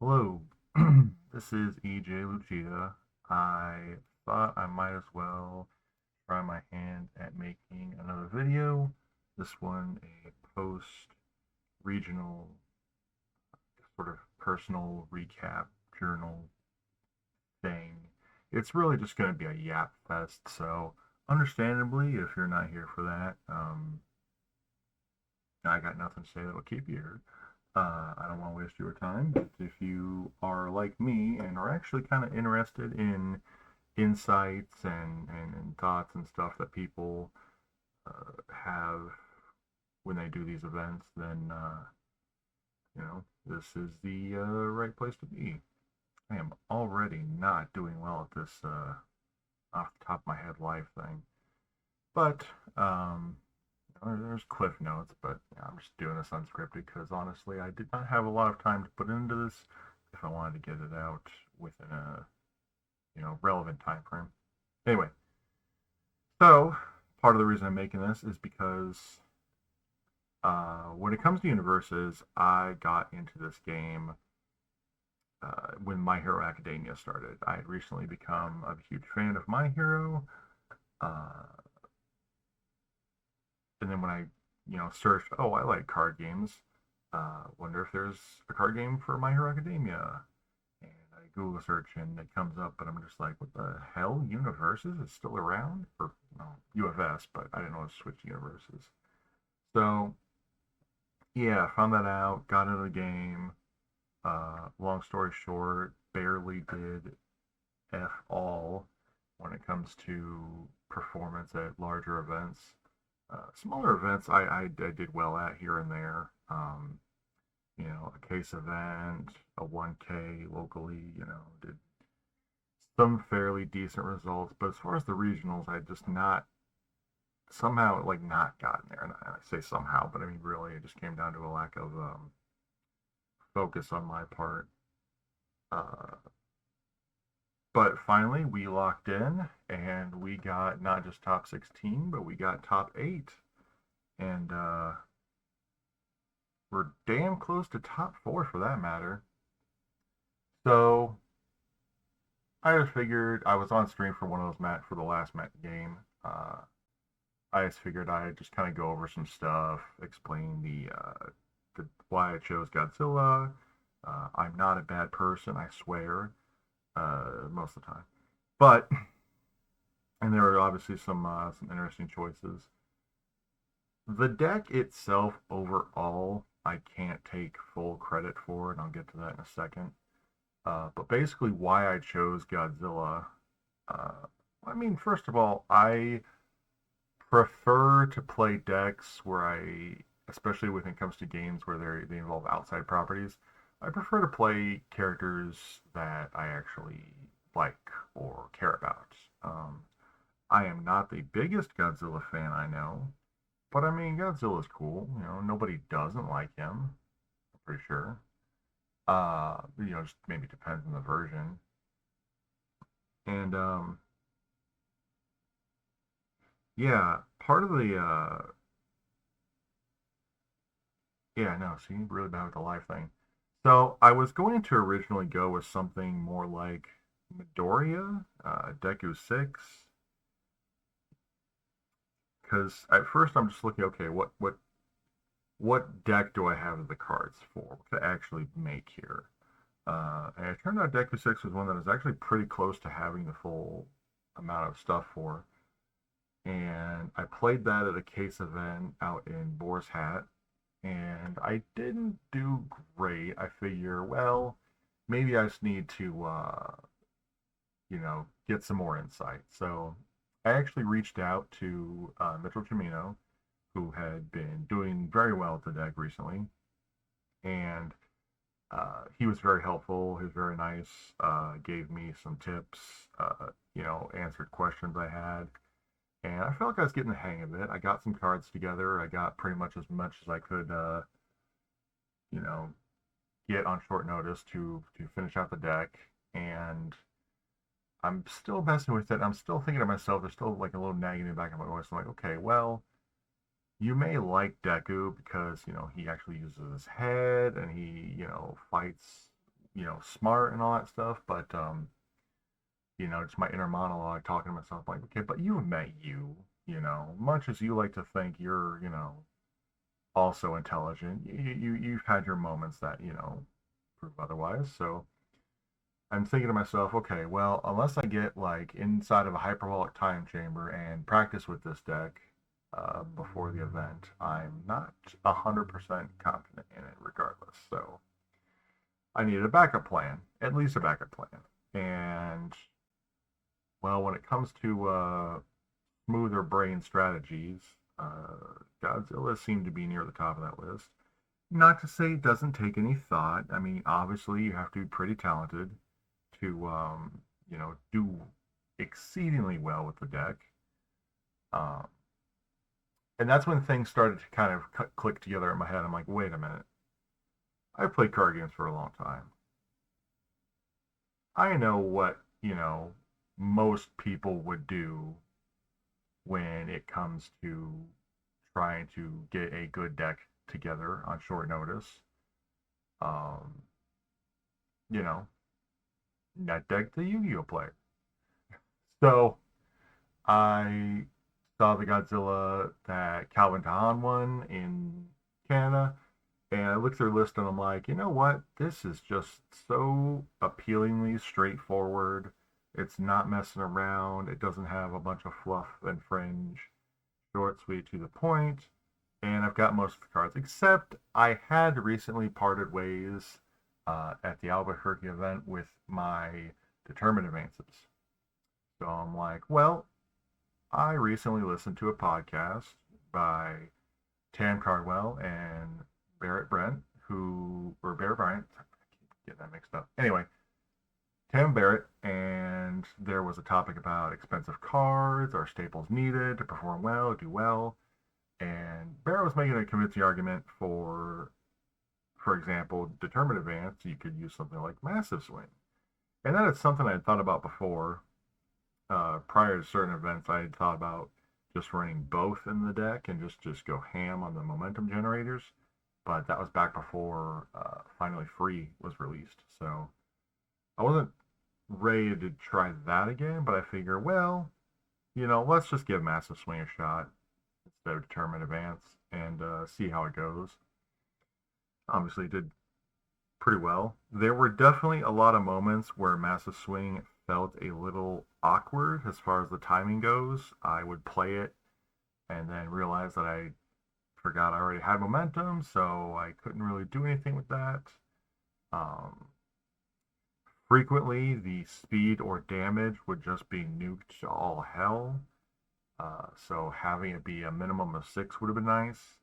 Hello, this is EJ Lucia. I thought I might as well try my hand at making another video. This one a post-regional sort of personal recap journal thing. It's really just going to be a yap fest, so understandably, if you're not here for that, I got nothing to say that'll keep you here. I don't want to waste your time, but if you are like me and are actually kind of interested in insights and thoughts and stuff that people have when they do these events, then this is the right place to be. I am already not doing well at this off the top of my head life thing, but there's cliff notes. But I'm just doing this unscripted because honestly, I did not have a lot of time to put into this if I wanted to get it out within a relevant time frame. Anyway, so part of the reason I'm making this is because when it comes to Universus, I got into this game when My Hero Academia started. I had recently become a huge fan of My Hero, uh, and then when I searched, oh, I like card games. Wonder if there's a card game for My Hero Academia. And I Google search and it comes up, but I'm just like, what the hell? Universes is still around? Or no, UFS, but I didn't know to switch to Universes. So yeah, found that out, got into the game. Long story short, barely did F all when it comes to performance at larger events. Smaller events I did well at here and there. A case event, a 1K locally, did some fairly decent results. But as far as the regionals, I just not somehow like not gotten there. And I say somehow, but I mean really, it just came down to a lack of focus on my part. Uh, but finally, we locked in, and we got not just top 16, but we got top 8, and we're damn close to top 4 for that matter. So I just figured I was on stream for one of those for the last game. I just figured I'd just kind of go over some stuff, explain the why I chose Godzilla. I'm not a bad person, I swear, most of the time. But and there are obviously some interesting choices. The deck itself, overall, I can't take full credit for, and I'll get to that in a second. But basically, why I chose Godzilla. Uh, I mean, first of all, I prefer to play decks where especially when it comes to games where they involve outside properties, I prefer to play characters that I actually like or care about. I am not the biggest Godzilla fan I know, but I mean Godzilla's cool. Nobody doesn't like him. I'm pretty sure. Just maybe depends on the version. And yeah, part of the yeah, no, see, really bad with the live thing. So I was going to originally go with something more like Midoriya, Deku 6, because at first I'm just looking, okay, what deck do I have the cards for to actually make here? And it turned out Deku 6 was one that was actually pretty close to having the full amount of stuff for. And I played that at a case event out in Boar's Hat, and I didn't do great. I figure, well, maybe I just need to, get some more insight. So I actually reached out to Mitchell Cimino, who had been doing very well at the deck recently, and he was very helpful. He was very nice. Gave me some tips. Answered questions I had, and I felt like I was getting the hang of it. I got some cards together. I got pretty much as I could, you know, get on short notice to finish out the deck, and I'm still messing with it. I'm still thinking to myself, there's still like a little nagging in the back of my voice. I'm like, okay, well, you may like Deku because he actually uses his head and he fights smart and all that stuff, but just my inner monologue talking to myself like, okay, but you met you, much as you like to think you're, also intelligent, you've had your moments that, prove otherwise. So I'm thinking to myself, okay, well, unless I get like inside of a hyperbolic time chamber and practice with this deck before the event, I'm not 100% confident in it regardless. So I needed a backup plan, at least a backup plan. And well, when it comes to smoother brain strategies, Godzilla seemed to be near the top of that list. Not to say it doesn't take any thought. I mean, obviously, you have to be pretty talented to, do exceedingly well with the deck. Um, and that's when things started to kind of click together in my head. I'm like, wait a minute. I've played card games for a long time. I know what, most people would do when it comes to trying to get a good deck together on short notice. Um, you know, net deck the Yu-Gi-Oh player. So I saw the Godzilla that Calvin Tahan won in Canada, and I looked through the list and I'm like, you know what? This is just so appealingly straightforward. It's not messing around. It doesn't have a bunch of fluff and fringe. Short, sweet, to the point. And I've got most of the cards, except I had recently parted ways at the Albuquerque event with my determined advances. So I'm like, well, I recently listened to a podcast by Tam Cardwell and Barrett Brent, or Barrett Bryant, I keep getting that mixed up. Anyway, Tam Barrett, and there was a topic about expensive cards, are staples needed to perform well, do well. And Barrett was making a convincing argument for example, determined advance, you could use something like massive swing. And that is something I had thought about before. Prior to certain events, I had thought about just running both in the deck and just go ham on the momentum generators. But that was back before Finally Free was released. So I wasn't ready to try that again, but I figure, well, let's just give Massive Swing a shot instead of Determined Advance and see how it goes. Obviously, it did pretty well. There were definitely a lot of moments where Massive Swing felt a little awkward as far as the timing goes. I would play it and then realize that I forgot I already had momentum, so I couldn't really do anything with that. Um, Frequently, the speed or damage would just be nuked to all hell. So having it be a minimum of 6 would have been nice.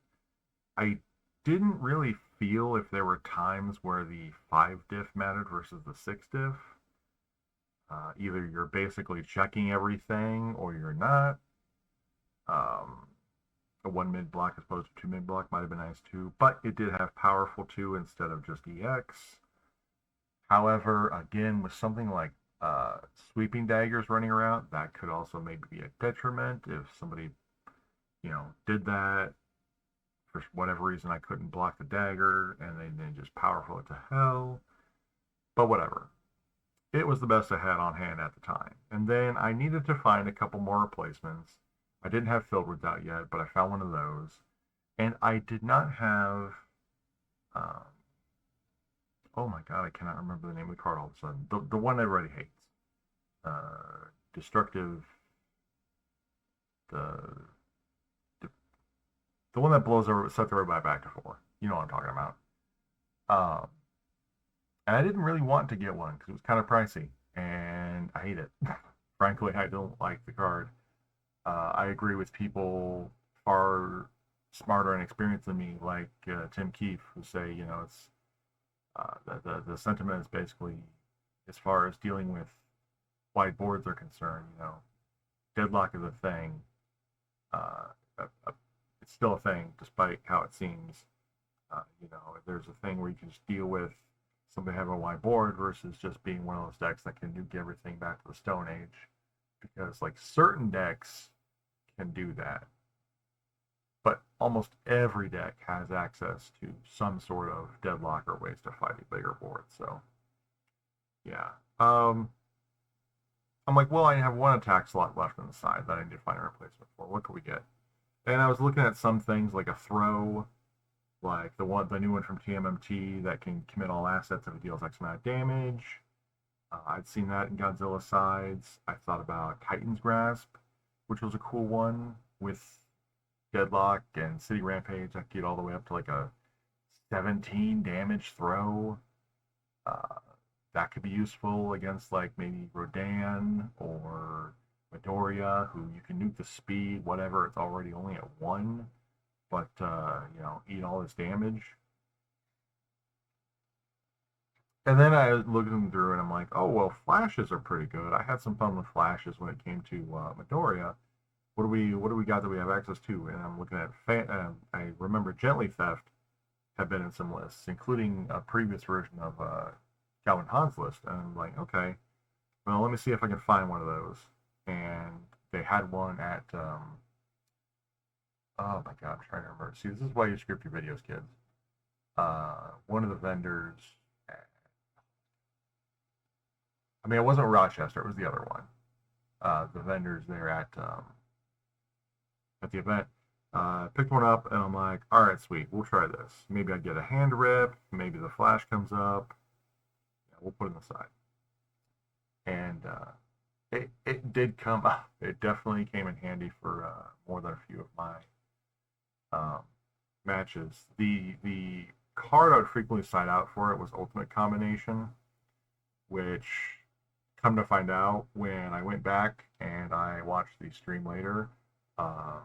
I didn't really feel if there were times where the 5 diff mattered versus the 6 diff. Either you're basically checking everything or you're not. Um, a 1 mid block as opposed to 2 mid block might have been nice too, but it did have powerful 2 instead of just EX. However, again, with something like sweeping daggers running around, that could also maybe be a detriment if somebody, did that for whatever reason. I couldn't block the dagger and then just powerful it to hell. But whatever. It was the best I had on hand at the time. And then I needed to find a couple more replacements. I didn't have Filberds out yet, but I found one of those. And I did not have. Um, oh my god, I cannot remember the name of the card all of a sudden. The one everybody hates. Destructive. The, the one that sets everybody back to 4. You know what I'm talking about. Um, and I didn't really want to get one because it was kind of pricey, and I hate it. Frankly, I don't like the card. I agree with people far smarter and experienced than me, like Tim Keefe, who say, it's the sentiment is basically, as far as dealing with wide boards are concerned, deadlock is a thing. Uh, it's still a thing, despite how it seems. There's a thing where you can just deal with somebody having a wide board versus just being one of those decks that can nuke everything back to the Stone Age. Because, like, certain decks can do that. But almost every deck has access to some sort of deadlock or ways to fight a bigger board. So Yeah. I'm like, well, I have one attack slot left on the side that I need to find a replacement for. What could we get? And I was looking at some things like a throw, like the new one from TMMT that can commit all assets if it deals X amount of damage. I'd seen that in Godzilla sides. I thought about Titan's Grasp, which was a cool one with Deadlock and City Rampage. I could get all the way up to like a 17 damage throw. Uh, that could be useful against like maybe Rodan or Midoriya, who you can nuke the speed, whatever. It's already only at one, but eat all this damage. And then I was looking through and I'm like, oh well, flashes are pretty good. I had some fun with flashes when it came to Midoriya. What do we got that we have access to? And I'm looking at I remember Gently Theft had been in some lists, including a previous version of Calvin Hahn's list. And I'm like, okay, well, let me see if I can find one of those. And they had one at oh my god, I'm trying to remember. See, this is why you script your videos, kids. One of the vendors. I mean, it wasn't Rochester; it was the other one. The vendors there at the event. Picked one up, and I'm like, all right, sweet, we'll try this. Maybe I get a hand rip. Maybe the flash comes up. Yeah, we'll put it aside. And it did come up. It definitely came in handy for more than a few of my um, matches. The card I would frequently side out for it was Ultimate Combination, which, come to find out, when I went back and I watched the stream later, um,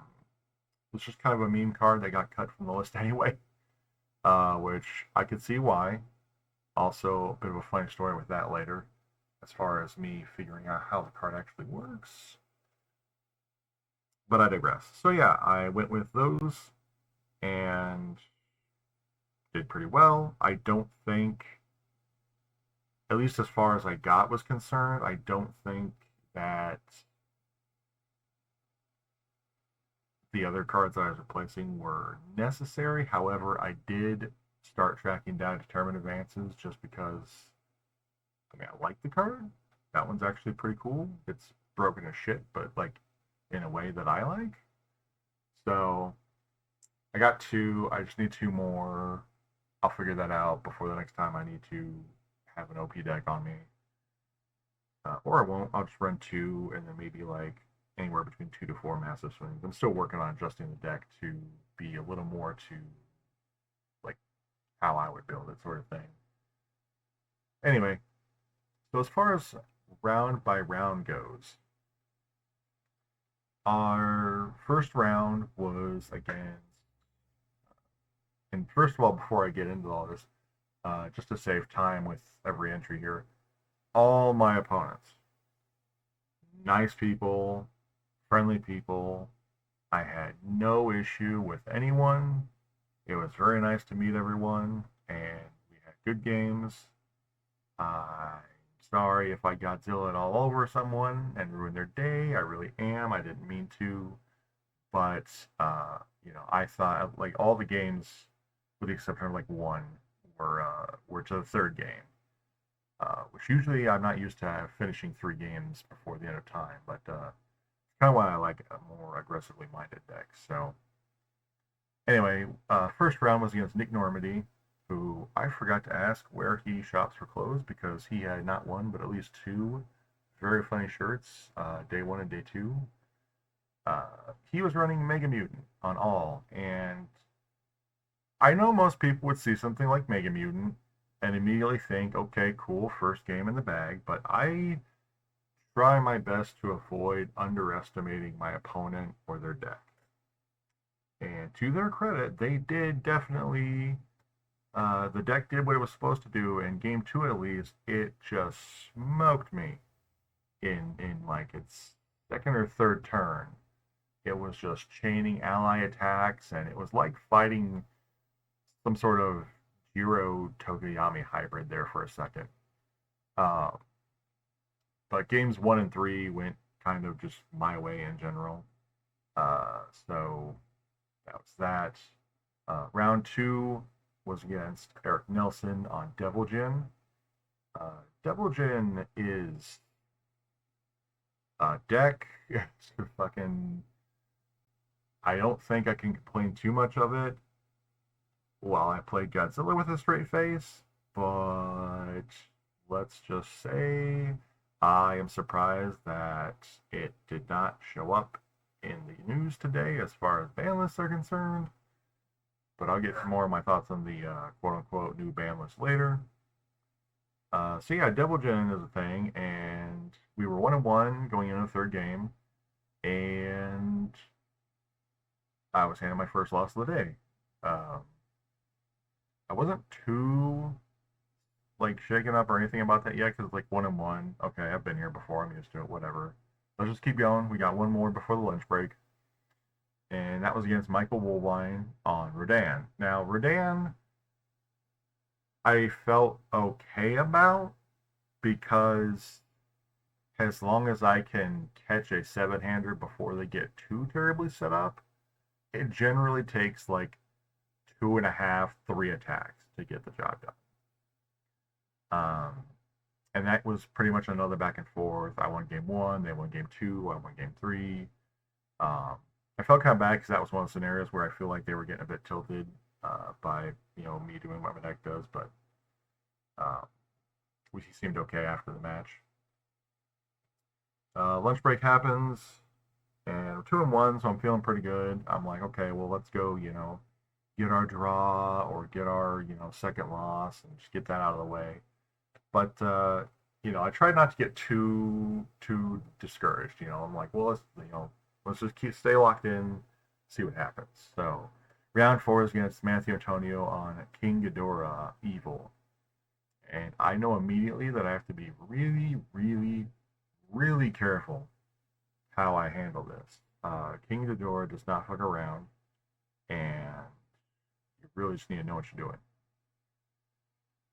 it's just kind of a meme card that got cut from the list anyway, which I could see why. Also, a bit of a funny story with that later, as far as me figuring out how the card actually works. But I digress. So yeah, I went with those and did pretty well. I don't think, at least as far as I got was concerned, I don't think that the other cards I was replacing were necessary. However, I did start tracking down Determined Advances just because, I mean, I like the card. That one's actually pretty cool. It's broken as shit, but like in a way that I like. So I got two. I just need two more. I'll figure that out before the next time I need to have an OP deck on me. Or I won't. I'll just run two and then maybe like anywhere between 2 to 4 massive swings. I'm still working on adjusting the deck to be a little more to like how I would build it, sort of thing. Anyway, so as far as round by round goes, our first round was against. And first of all, before I get into all this, just to save time with every entry here, all my opponents, nice people, friendly people. I had no issue with anyone. It was very nice to meet everyone, and we had good games. I'm sorry if I Godzilla it all over someone and ruined their day. I really am. I didn't mean to. But, I thought like all the games, with the exception of like one, were to the third game. Which usually I'm not used to finishing 3 games before the end of time, but kind of why I like a more aggressively minded deck. So anyway, first round was against Nick Normandy, who I forgot to ask where he shops for clothes because he had not one but at least two very funny shirts, day one and day two. He was running Mega Mutant on all, and I know most people would see something like Mega Mutant and immediately think, okay, cool, first game in the bag, but I try my best to avoid underestimating my opponent or their deck. And to their credit, they did definitely. The deck did what it was supposed to do. In game two, at least, it just smoked me in like its second or third turn. It was just chaining ally attacks, and it was like fighting some sort of Jiro Tokoyami hybrid there for a second. Uh, but games one and three went kind of just my way in general. So that was that. Round two was against Eric Nelson on Devil Jin. Devil Jin is a deck. It's fucking. I don't think I can complain too much of it while I played Godzilla with a straight face, but let's just say I am surprised that it did not show up in the news today as far as ban lists are concerned. But I'll get more of my thoughts on the quote unquote new ban list later. So yeah, Devil Jin is a thing, and we were 1-1 going into the third game, and I was handed my first loss of the day. Um, I wasn't too like shaken up or anything about that yet because it's like 1-1. Okay, I've been here before. I'm used to it. Whatever. Let's just keep going. We got one more before the lunch break, and that was against Michael Woolwine on Rodan. Now Rodan, I felt okay about because as long as I can catch a seven-hander before they get too terribly set up, it generally takes like 2.5, 3 attacks to get the job done. And that was pretty much another back and forth. I won game one, they won game two, I won game three. I felt kind of bad because that was one of the scenarios where I feel like they were getting a bit tilted by me doing what my deck does, but uh, we seemed okay after the match. Lunch break happens, and we're 2-1, so I'm feeling pretty good. I'm like, okay, well, let's go, get our draw or get our, second loss and just get that out of the way. But I tried not to get too discouraged. I'm like, well, let's just stay locked in, see what happens. So round four is against Matthew Antonio on King Ghidorah Evil, and I know immediately that I have to be really, really, really careful how I handle this. King Ghidorah does not fuck around, and you really just need to know what you're doing.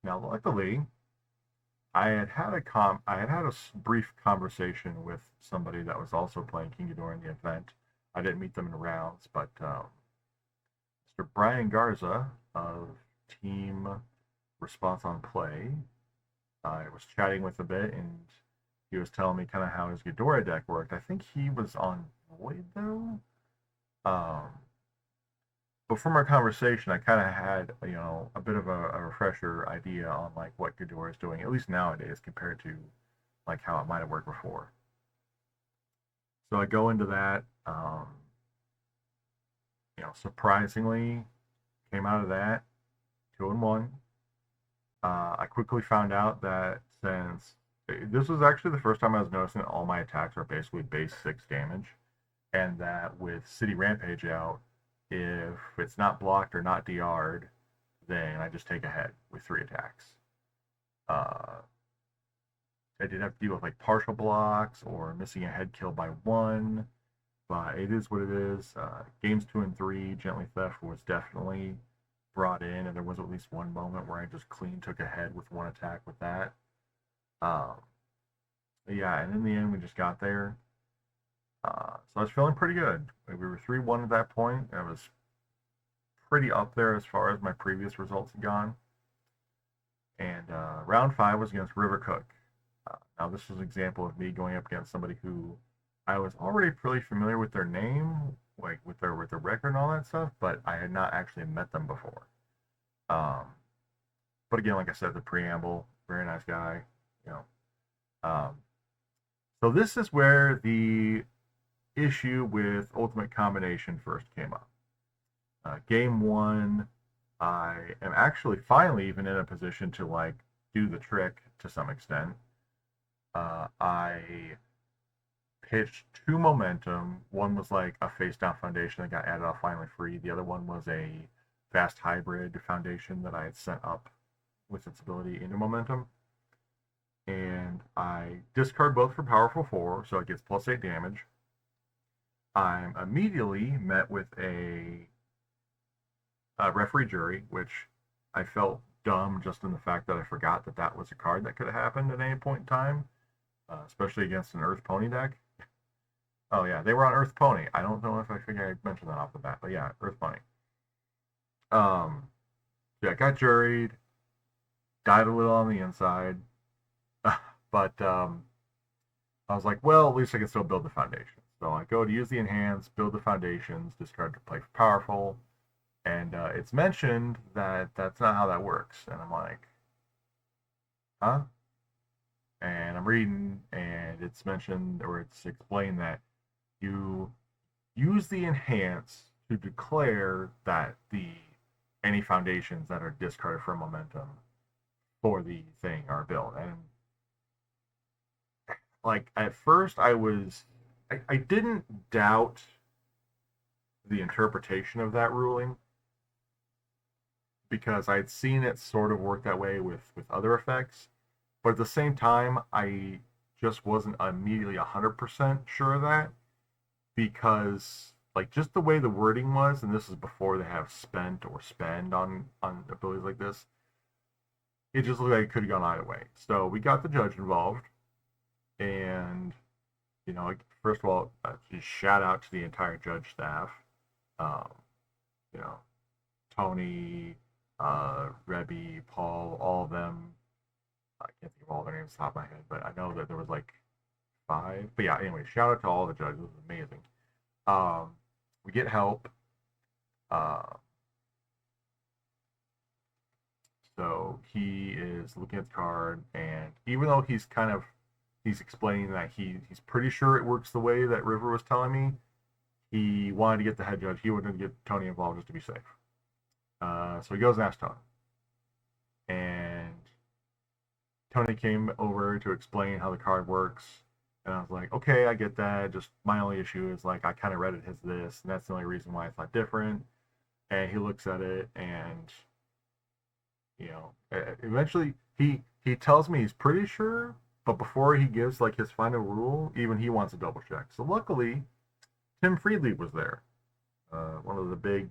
Now, luckily, I had had a brief conversation with somebody that was also playing King Ghidorah in the event. I didn't meet them in rounds, but Mr. Brian Garza of Team Response on Play, I was chatting with a bit, and he was telling me kind of how his Ghidorah deck worked. I think he was on Void though. Um, but from our conversation, I kind of had a bit of a refresher idea on like what Ghidorah is doing, at least nowadays, compared to like how it might have worked before. So I go into that. Surprisingly, came out of that 2-1. I quickly found out that since this was actually the first time I was noticing that all my attacks are basically base 6 damage, and that with City Rampage out, if it's not blocked or not DR'd, then I just take a head with 3 attacks. I did have to deal with like partial blocks or missing a head kill by 1, but it is what it is. Games 2 and 3, Gently Theft was definitely brought in, and there was at least one moment where I just clean took a head with 1 attack with that. Um, yeah, and in the end, we just got there. So I was feeling pretty good. We were 3-1 at that point. I was pretty up there as far as my previous results had gone. And round 5 was against River Cook. Now, this was an example of me going up against somebody who I was already pretty familiar with their name, like with their record and all that stuff, but I had not actually met them before. But again, like I said, the preamble, very nice guy, you know. Um, so this is where the issue with Ultimate Combination first came up. Game 1, I am actually finally even in a position to like do the trick to some extent. I pitched 2 momentum. One was like a face down foundation that got added off finally free. The other one was a fast hybrid foundation that I had sent up with its ability into momentum. And I discard both for powerful 4, so it gets +8 damage. I'm immediately met with a referee jury, which I felt dumb just in the fact that I forgot that that was a card that could have happened at any point in time, especially against an Earth Pony deck. Oh yeah, they were on Earth Pony. I don't know if I think I mentioned that off the bat, but yeah, Earth Pony. Yeah, got juried, died a little on the inside, But I was like, well, at least I can still build the foundation. So I go to use the enhance, build the foundations, discard to play for powerful, and it's mentioned that that's not how that works. And I'm like, huh? And I'm reading, and it's mentioned or it's explained that you use the enhance to declare that the any foundations that are discarded for momentum for the thing are built. And like at first I didn't doubt the interpretation of that ruling because I'd seen it sort of work that way with other effects, but at the same time I just wasn't immediately 100% sure of that because like just the way the wording was, and this is before they have spent or spend on abilities like this, it just looked like it could have gone either way. So we got the judge involved, and first of all, just shout out to the entire judge staff. Um, you know, Tony, Rebby, Paul, all of them. I can't think of all their names off the top of my head, but I know that there was like five. But yeah, anyway, shout out to all the judges. It was amazing. Um, we get help. Uh, so he is looking at the card, and even though he's explaining that he's pretty sure it works the way that River was telling me, he wanted to get the head judge. He wanted to get Tony involved just to be safe. So he goes and asks Tony, and Tony came over to explain how the card works. And I was like, okay, I get that. Just my only issue is like I kind of read it as this, and that's the only reason why it's not different. And he looks at it, and eventually he tells me he's pretty sure, but before he gives like his final rule, even he wants a double check. So luckily, Tim Friedley was there, one of the big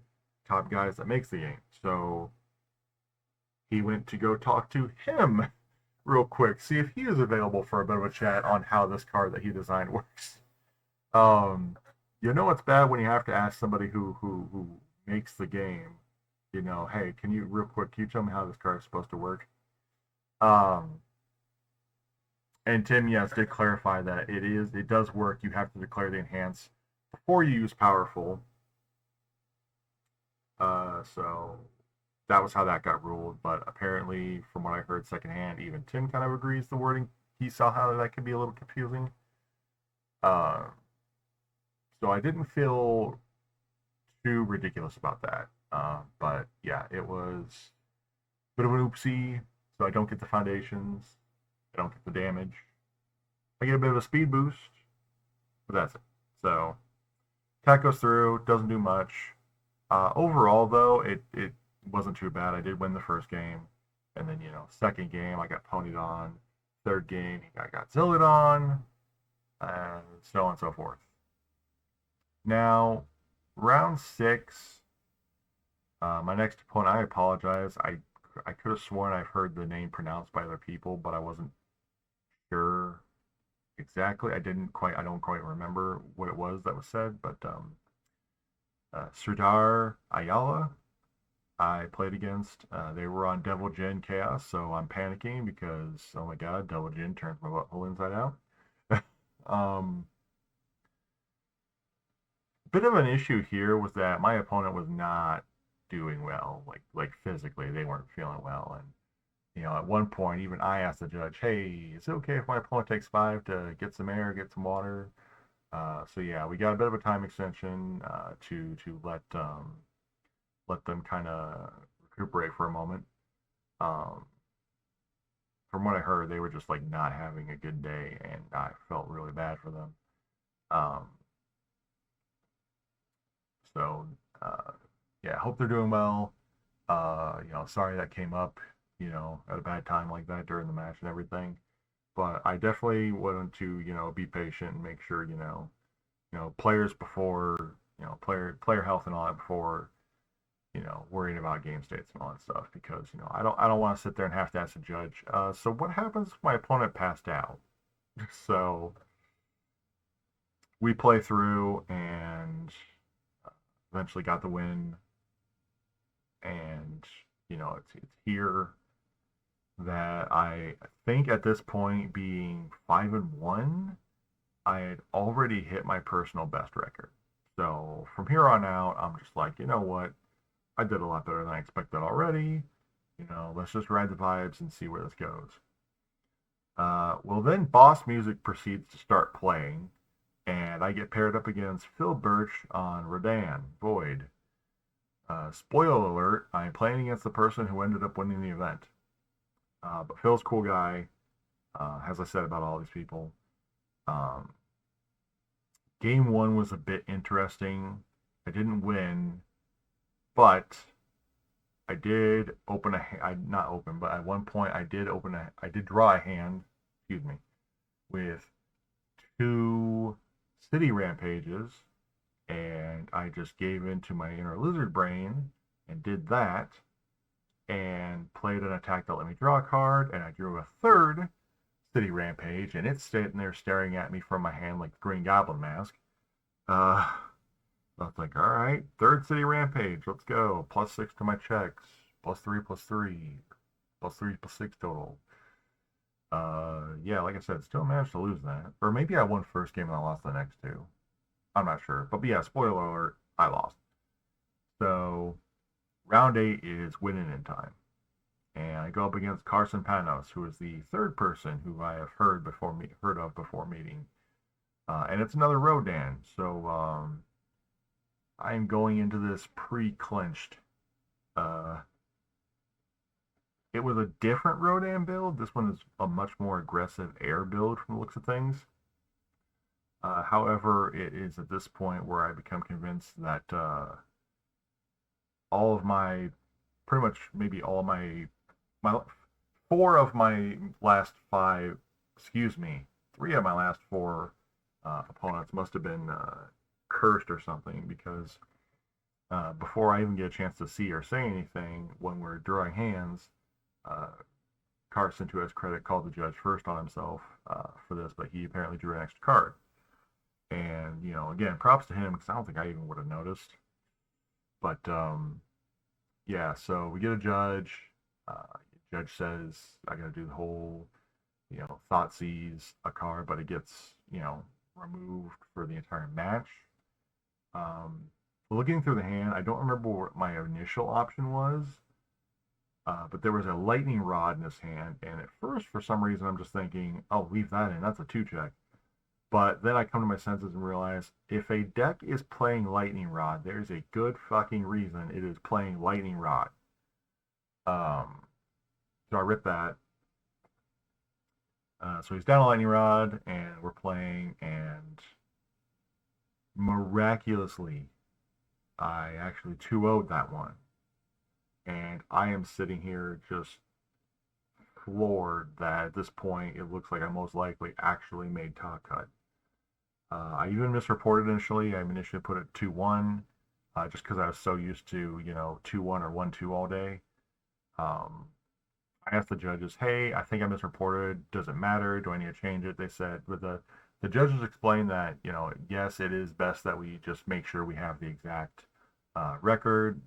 top guys that makes the game. So he went to go talk to him real quick, see if he is available for a bit of a chat on how this card that he designed works. It's bad when you have to ask somebody who makes the game. Hey, can you real quick? Can you tell me how this card is supposed to work? Um, and Tim, yes, did clarify that it does work. You have to declare the enhance before you use powerful. So that was how that got ruled. But apparently, from what I heard secondhand, even Tim kind of agrees the wording. He saw how that could be a little confusing. Uh, so I didn't feel too ridiculous about that. But yeah, it was a bit of an oopsie. So I don't get the foundations. I don't get the damage. I get a bit of a speed boost, but that's it. So attack goes through, doesn't do much. Overall, though, it wasn't too bad. I did win the first game, and then second game I got ponied on. Third game I got zilled on, and so on and so forth. Now, round 6, my next opponent. I apologize. I could have sworn I've heard the name pronounced by other people, but I wasn't sure exactly. I don't quite remember what it was that was said, but Serdar Ayala I played against. They were on Devil Jin Chaos, so I'm panicking because, oh my god, Devil Jin turns my butthole inside out. um, Bit of an issue here was that my opponent was not doing well, like physically, they weren't feeling well, and at one point, even I asked the judge, "Hey, is it okay if my opponent takes 5 to get some air, get some water?" So yeah, we got a bit of a time extension to let them kind of recuperate for a moment. Um, from what I heard, they were just like not having a good day, and I felt really bad for them. Um, so yeah, hope they're doing well. Sorry that came up, at a bad time like that during the match and everything. But I definitely want to, be patient and make sure, players before, player health and all that before, worrying about game states and all that stuff because, I don't want to sit there and have to ask a judge. So what happens if my opponent passed out? So we play through and eventually got the win, and it's here. that I think at this point, being 5-1, I had already hit my personal best record. So from here on out, I'm just like, you know what? I did a lot better than I expected already. Let's just ride the vibes and see where this goes. Well, then boss music proceeds to start playing, and I get paired up against Phil Birch on Rodan Void. Spoiler alert, I'm playing against the person who ended up winning the event. But Phil's a cool guy, as I said about all these people. Um, Game one was a bit interesting. I didn't win, but I did open I not open, but at one point I did draw a hand, excuse me, with two city rampages, and I just gave in to my inner lizard brain and did that, and played an attack that let me draw a card, and I drew a third city rampage, and it's sitting there staring at me from my hand like the Green Goblin mask. Uh, I was like, all right, third city rampage, let's go. +6 to my checks, +3, +6 total. Yeah, like I said, still managed to lose that. Or maybe I won first game and I lost the next two. I'm not sure. But yeah, spoiler alert, I lost. So round 8 is winning in time. And I go up against Carson Panos, who is the third person who I have heard of before meeting. And it's another Rodan. So I'm going into this pre-clinched. Uh, it was a different Rodan build. This one is a much more aggressive air build from the looks of things. However, it is at this point where I become convinced that all of my, pretty much maybe all of my four of my last five, excuse me, three of my last four opponents must have been cursed or something, because before I even get a chance to see or say anything, when we're drawing hands, uh, Carson, to his credit, called the judge first on himself for this, but he apparently drew an extra card. And, again, props to him, because I don't think I even would have noticed. But, yeah, so we get a judge. Judge says I got to do the whole, thought sees a card, but it gets, removed for the entire match. Looking through the hand, I don't remember what my initial option was, but there was a lightning rod in his hand, and at first, for some reason, I'm just thinking, oh, leave that in. That's a 2-check. But then I come to my senses and realize if a deck is playing Lightning Rod, there's a good fucking reason it is playing Lightning Rod. So I rip that. So he's down a Lightning Rod, and we're playing, and miraculously, I actually 2-0'd that one. And I am sitting here just floored that at this point it looks like I most likely actually made top cut. I even misreported initially. I initially put it 2-1, just because I was so used to 2-1 or 1-2 all day. I asked the judges, "Hey, I think I misreported. Does it matter? Do I need to change it?" They said, but the judges explained that yes, it is best that we just make sure we have the exact record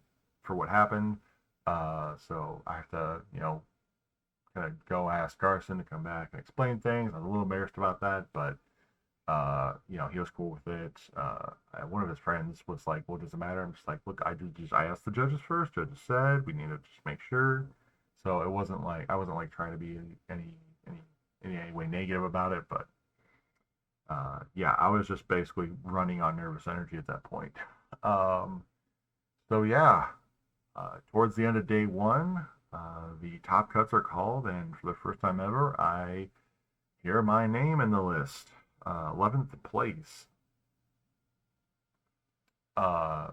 for what happened. So I have to kind of go ask Carson to come back and explain things. I'm a little embarrassed about that, but he was cool with it. One of his friends was like, "Well, does it matter?" I'm just like, "Look, I asked the judges first. Judges said we need to just make sure." So it wasn't like I wasn't like trying to be any way negative about it, but yeah, I was just basically running on nervous energy at that point. Um, so yeah, towards the end of day one, the top cuts are called, and for the first time ever, I hear my name in the list. 11th place. Uh,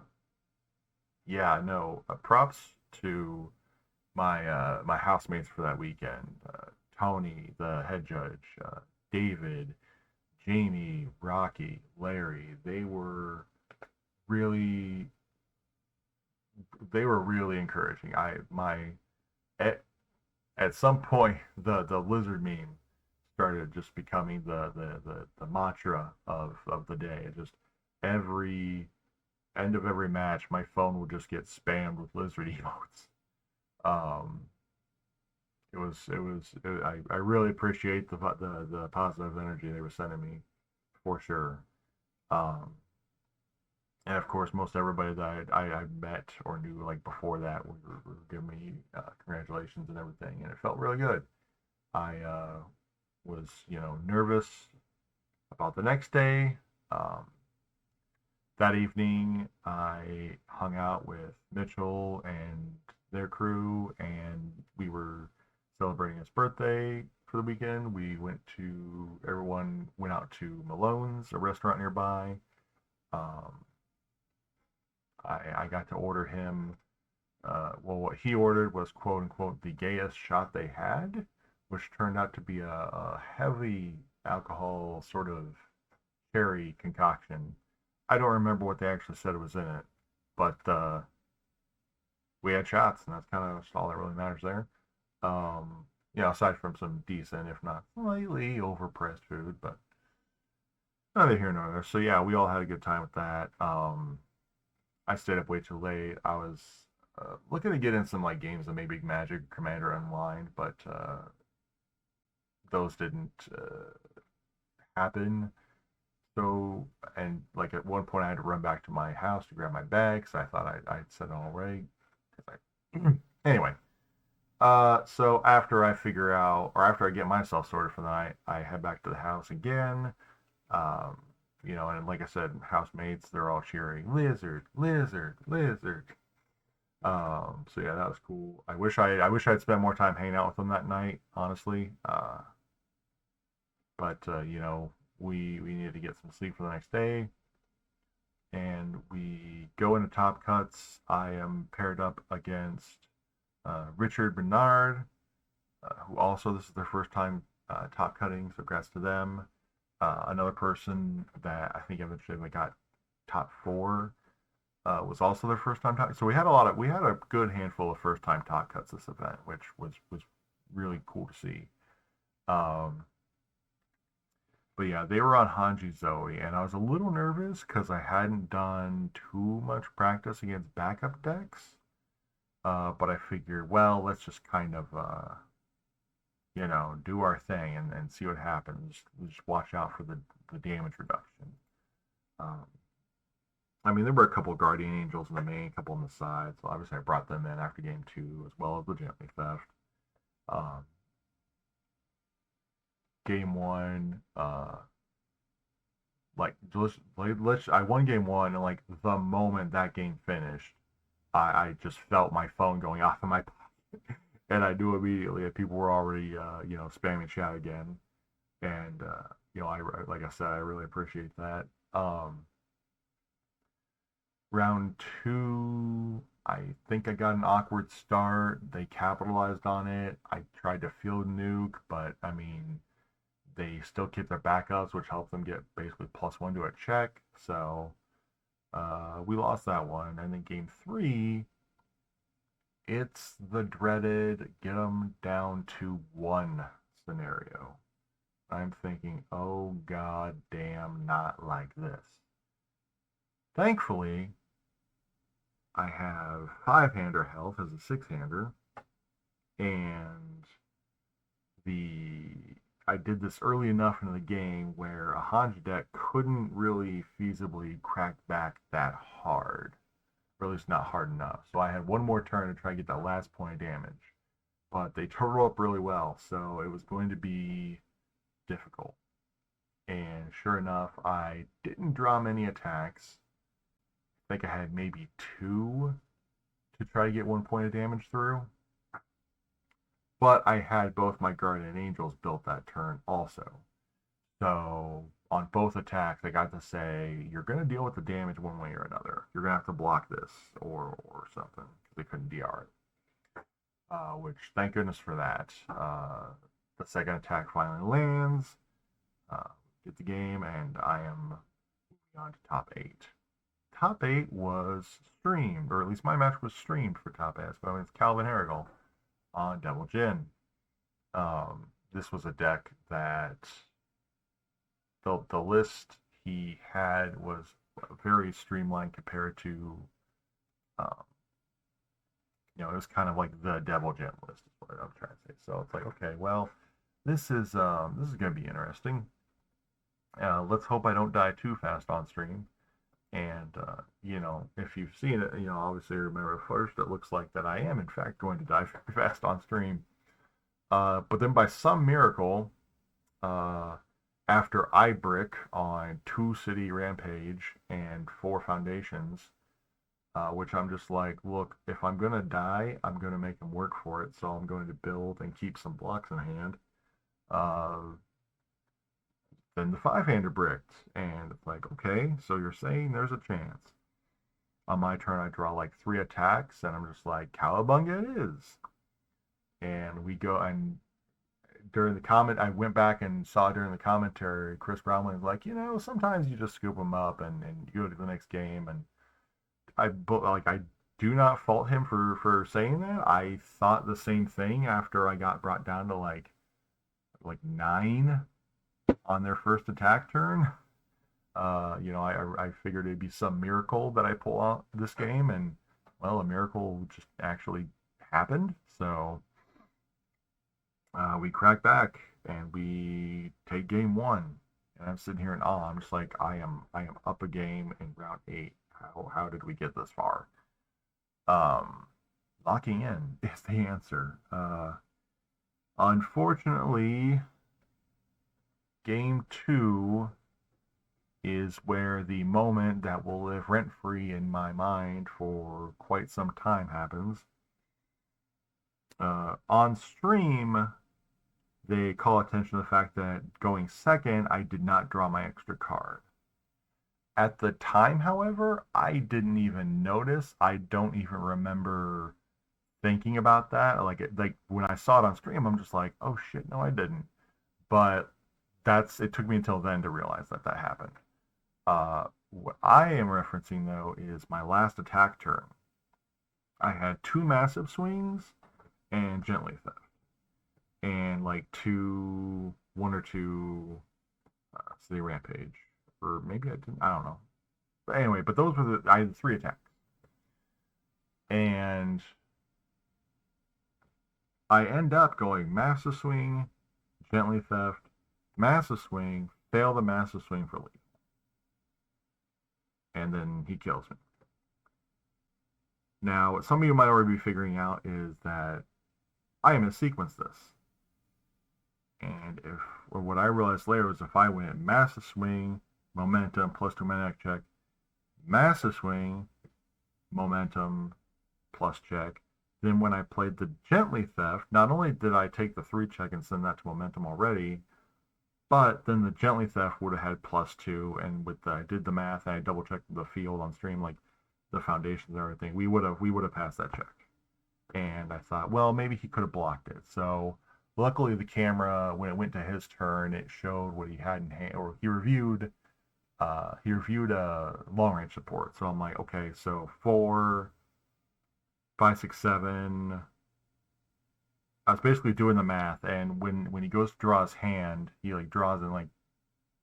yeah, no. Props to my housemates for that weekend. Tony, the head judge, David, Jamie, Rocky, Larry. Really they were really encouraging. At, at some point the lizard meme started just becoming the mantra of the day. It just every end of every match, my phone would just get spammed with lizard emotes. Um, I really appreciate the positive energy they were sending me for sure. Um, and of course, most everybody that I met or knew like before that were giving me congratulations and everything, and it felt really good. I was, nervous about the next day. Um, that evening, I hung out with Mitchell and their crew, and we were celebrating his birthday for the weekend. Everyone went out to Malone's, a restaurant nearby. Um, I got to order him, well, what he ordered was quote unquote the gayest shot they had, which turned out to be a heavy alcohol sort of cherry concoction. I don't remember what they actually said was in it, but we had shots, and that's kind of all that really matters there. Aside from some decent, if not slightly overpriced food, but neither here nor there. So yeah, we all had a good time with that. I stayed up way too late. I was looking to get in some like games of maybe Magic, Commander Unwind, but those didn't happen. So, and like at one point, I had to run back to my house to grab my bags. I thought I'd set it all right. Anyway, so after I get myself sorted for the night, I head back to the house again. Um, and like I said, housemates, they're all cheering, lizard, lizard, lizard. So yeah, that was cool. I wish I'd spent more time hanging out with them that night, honestly. But we needed to get some sleep for the next day, and we go into top cuts. I am paired up against Richard Bernard, who also this is their first time top cutting, so congrats to them. Another person that I think eventually got top four was also their first time top. So we had a good handful of first time top cuts this event, which was really cool to see. Um, but yeah, they were on Hanji Zoe, and I was a little nervous because I hadn't done too much practice against backup decks. But I figured, well, let's just kind of do our thing and see what happens. Just watch out for the damage reduction. Um, I mean, there were a couple of Guardian Angels in the main, a couple on the side, so obviously I brought them in after game two, as well as the Gently Theft. Um, game one, I won game one, and like the moment that game finished, I just felt my phone going off in my pocket, and I knew immediately that people were already, spamming chat again, and like I said, I really appreciate that. Round two, I think I got an awkward start. They capitalized on it. I tried to field nuke, but I mean, they still keep their backups, which helped them get basically +1 to a check. So we lost that one. And then game three, it's the dreaded get them down to one scenario. I'm thinking, oh god damn, not like this. Thankfully, I have 5-hander health as a 6-hander, and the I did this early enough into the game where a Hanji deck couldn't really feasibly crack back that hard, or at least not hard enough. So I had one more turn to try to get that last point of damage, but they turtle up really well, so it was going to be difficult. And sure enough, I didn't draw many attacks. I think I had maybe two to try to get 1 point of damage through. But I had both my Guardian Angels built that turn also. So on both attacks, I got to say, you're going to deal with the damage one way or another. You're going to have to block this or something, because they couldn't DR it. Which, thank goodness for that. The second attack finally lands. Get the game, and I am moving on to top 8. Top 8 was streamed, or at least my match was streamed for top 8. So it's Calvin Harrigal on Devil Jin. This was a deck that the list he had was very streamlined compared to It was kind of like the devil gem list is what I'm trying to say. So it's like, okay, well, this is gonna be interesting. Let's hope I don't die too fast on stream. And if you've seen it, obviously remember first, it looks like that I am in fact going to die very fast on stream. But then by some miracle, uh, after iBrick on 2 City Rampage and 4 Foundations, which I'm just like, look, if I'm gonna die, I'm gonna make him work for it. So I'm going to build and keep some blocks in hand. Uh, then the 5-hander bricked, and it's like, okay, so you're saying there's a chance. On my turn, I draw like 3 attacks, and I'm just like, cowabunga it is. And we go, and during the comment, I went back and saw during the commentary, Chris Brownlee was like, sometimes you just scoop them up and you go to the next game. And I do not fault him for saying that. I thought the same thing after I got brought down to like 9 on their first attack turn. I figured it'd be some miracle that I pull out this game, and well, a miracle just actually happened. So we crack back and we take game 1. And I'm sitting here in awe. I'm just like, I am up a game in round 8. How did we get this far? Um, Locking in is the answer. Unfortunately, game 2 is where the moment that will live rent free in my mind for quite some time happens. On stream, they call attention to the fact that going second, I did not draw my extra card. At the time, however, I didn't even notice. I don't even remember thinking about that. Like when I saw it on stream, I'm just like, oh shit, no, I didn't. But it took me until then to realize that that happened. What I am referencing though is my last attack turn. I had 2 massive swings and gently theft, and like 1 or 2 city rampage, or maybe I didn't. I don't know. But anyway, but those were I had 3 attacks, and I end up going massive swing, gently theft, massive swing, fail the massive swing for lead, and then he kills me. Now, what some of you might already be figuring out is that I am going to sequence this. And what I realized later was if I went massive swing, momentum, +2 mana check, massive swing, momentum, plus check, then when I played the gently theft, not only did I take the 3 check and send that to momentum already, but then the gently theft would have had +2, and I did the math and I double checked the field on stream, like the foundations and everything, we would have passed that check. And I thought, well, maybe he could have blocked it. So luckily, the camera, when it went to his turn, it showed what he had in hand, or he reviewed long range support. So I'm like, okay, so 4, 5, 6, 7. I was basically doing the math, and when he goes to draw his hand, he like draws and like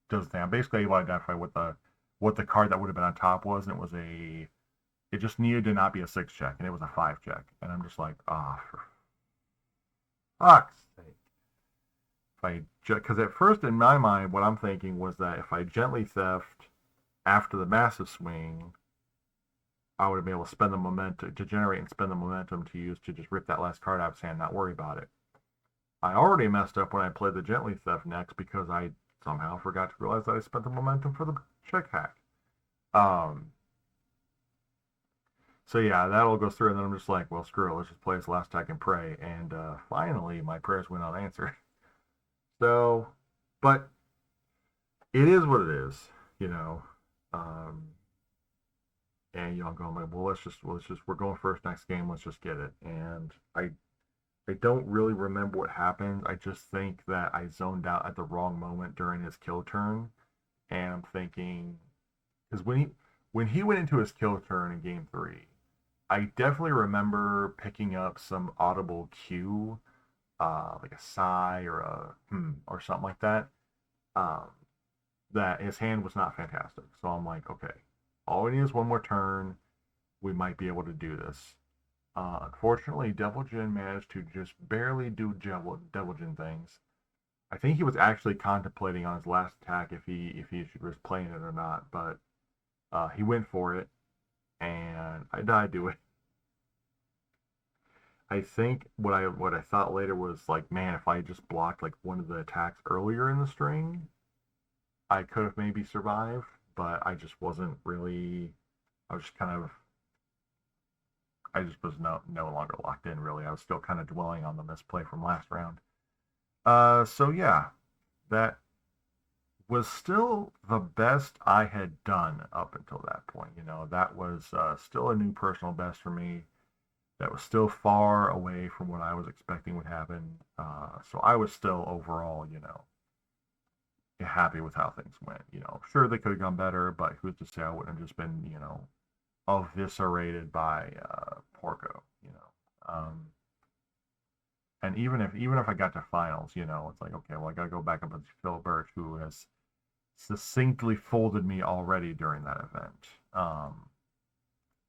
does the thing. I'm basically able to identify what the card that would have been on top was, and it just needed to not be a 6 check, and it was a 5 check. And I'm just like, for fuck's sake. Because at first in my mind, what I'm thinking was that if I gently theft after the massive swing, I would have been able to spend the momentum to generate and spend the momentum to use to just rip that last card out of his hand, not worry about it. I already messed up when I played the gently theft next because I somehow forgot to realize that I spent the momentum for the check hack. So yeah, that all goes through, and then I'm just like, well, screw it, let's just play this last attack and pray. And finally, my prayers went unanswered. So, but it is what it is, you know. Um, and I'm going like, well, we're going first next game. Let's just get it. And I don't really remember what happened. I just think that I zoned out at the wrong moment during his kill turn, and I'm thinking, because when he went into his kill turn in game 3, I definitely remember picking up some audible cue, like a sigh or a or something like that. Um, that his hand was not fantastic. So I'm like, okay, all we need is one more turn. We might be able to do this. Unfortunately, Devil Jin managed to just barely do Devil Jin things. I think he was actually contemplating on his last attack if he should risk playing it or not, but he went for it, and I died to it. I think what I thought later was like, man, if I just blocked like one of the attacks earlier in the string, I could have maybe survived, but I just wasn't really. I was just kind of. I just was no longer locked in really. I was still kind of dwelling on the misplay from last round. So yeah, that was still the best I had done up until that point. You know, that was still a new personal best for me. That was still far away from what I was expecting would happen. So I was still overall, you know, happy with how things went. You know, sure they could have gone better, but who's to say I wouldn't have just been, you know, eviscerated by Porco. You know, and even if I got to finals, you know, it's like okay, well I got to go back up with Phil Birch, who has succinctly folded me already during that event.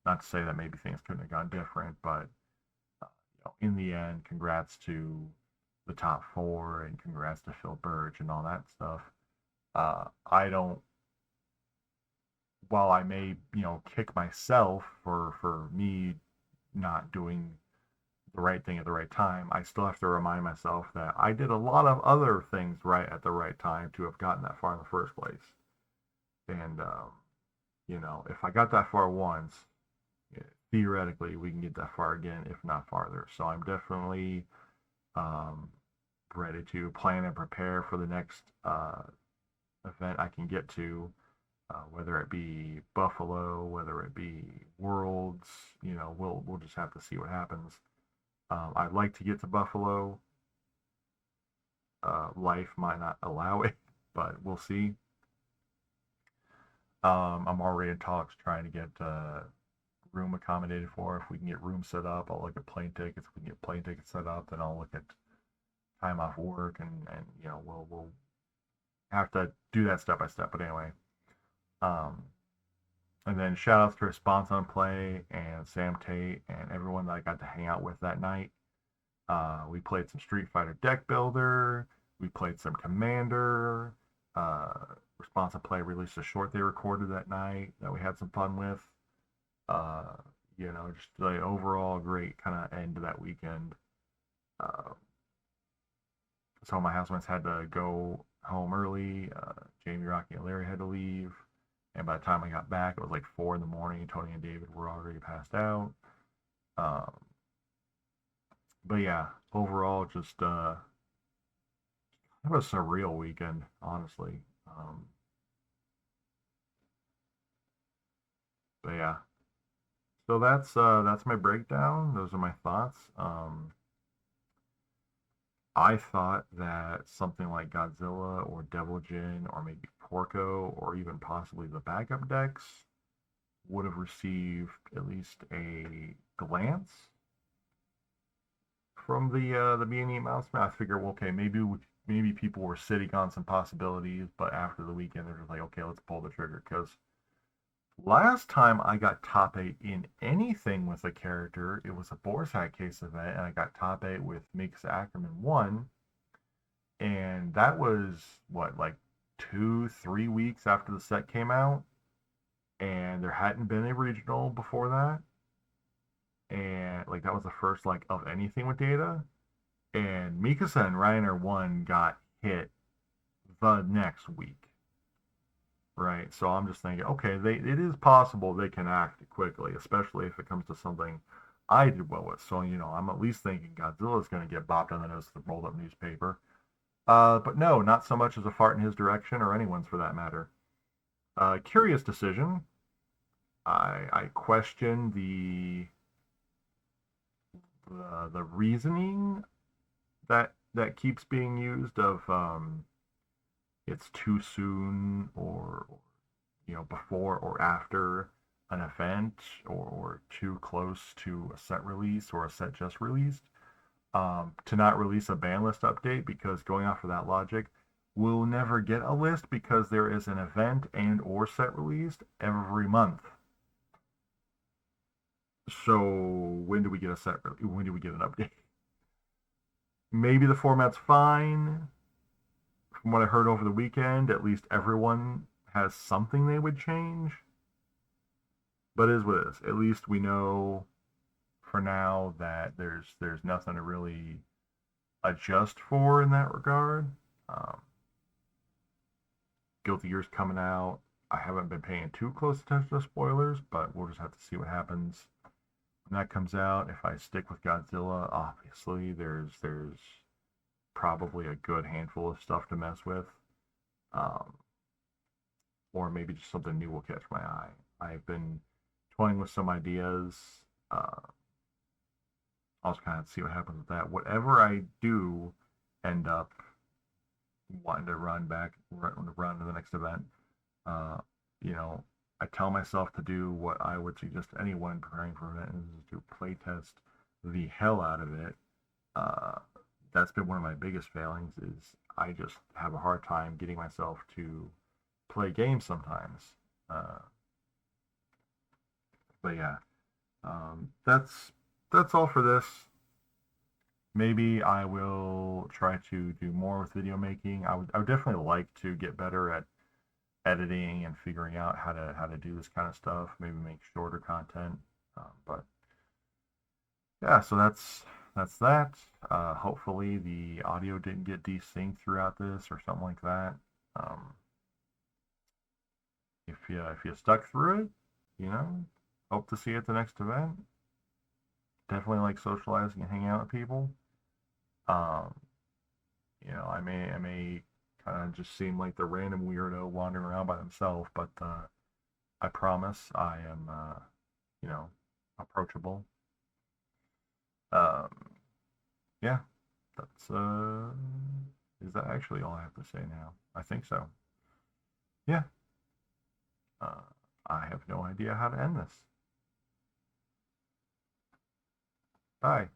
Not to say that maybe things couldn't have gone different, but you know, in the end, congrats to the top four and congrats to Phil Birch and all that stuff. I don't. While I may, you know, kick myself for me not doing the right thing at the right time, I still have to remind myself that I did a lot of other things right at the right time to have gotten that far in the first place. And you know, if I got that far once, theoretically we can get that far again, if not farther. So I'm definitely um, ready to plan and prepare for the next event I can get to, whether it be Buffalo, whether it be Worlds. You know, we'll just have to see what happens. I'd like to get to Buffalo. Life might not allow it, but we'll see. I'm already in talks trying to get room accommodated for. If we can get room set up, I'll look at plane tickets. If we can get plane tickets set up, then I'll look at time off work, and you know we'll have to do that step by step. But anyway, um, and then shout outs to Response on Play and Sam Tate and everyone that I got to hang out with that night. We played some Street Fighter Deck Builder. We played some Commander. Uh, Response on Play released a short they recorded that night that we had some fun with. Uh, you know, just the overall great kind of end to that weekend. Uh, so my housemates had to go home early. Jamie, Rocky, and Larry had to leave. And by the time I got back, it was like 4 in the morning. Tony and David were already passed out. Um, but yeah, overall, just it was a surreal weekend, honestly. But yeah, so that's my breakdown. Those are my thoughts. I thought that something like Godzilla or Devil Jin or maybe Porco or even possibly the backup decks would have received at least a glance from the B&E announcement. I figure, well, okay, maybe people were sitting on some possibilities, but after the weekend, they're just like, okay, let's pull the trigger. Because last time I got top eight in anything with a character, it was a Boar's Hat case event, and I got top eight with Mix Ackerman 1, and that was what, like 2, 3 weeks after the set came out, and there hadn't been a regional before that, and like that was the first like of anything with data, and Mikasa and Reiner 1 got hit the next week, right? So I'm just thinking, okay, it is possible they can act quickly, especially if it comes to something I did well with. So you know, I'm at least thinking Godzilla's going to get bopped on the nose with a rolled up newspaper. But no, not so much as a fart in his direction or anyone's for that matter. Curious decision. I question the reasoning that keeps being used of it's too soon or you know before or after an event or too close to a set release or a set just released to not release a ban list update because going off of that logic we'll never get a list because there is an event and or set released every month. So when do we get a set? When do we get an update? Maybe the format's fine. From what I heard over the weekend, at least everyone has something they would change. But it is what it is. At least we know for now that there's nothing to really adjust for in that regard. Um, Guilty Gear's coming out. I haven't been paying too close attention to spoilers, but we'll just have to see what happens when that comes out. If I stick with Godzilla, obviously there's probably a good handful of stuff to mess with, um, or maybe just something new will catch my eye. I've been toying with some ideas. I'll just kind of see what happens with that. Whatever I do end up wanting to run to the next event, uh, you know, I tell myself to do what I would suggest to anyone preparing for an event is to play test the hell out of it. Uh, that's been one of my biggest failings is I just have a hard time getting myself to play games sometimes. Uh, but yeah, that's all for this. Maybe I will try to do more with video making. I would definitely like to get better at editing and figuring out how to do this kind of stuff. Maybe make shorter content. But yeah, so that's that. Hopefully the audio didn't get desynced throughout this or something like that. Um, if you stuck through it, you know, hope to see you at the next event. Definitely like socializing and hanging out with people. Um, I may kind of just seem like the random weirdo wandering around by himself, but I promise I am, you know, approachable. Um, yeah, that's is that actually all I have to say now? I think so. Yeah, uh, I have no idea how to end this. Bye.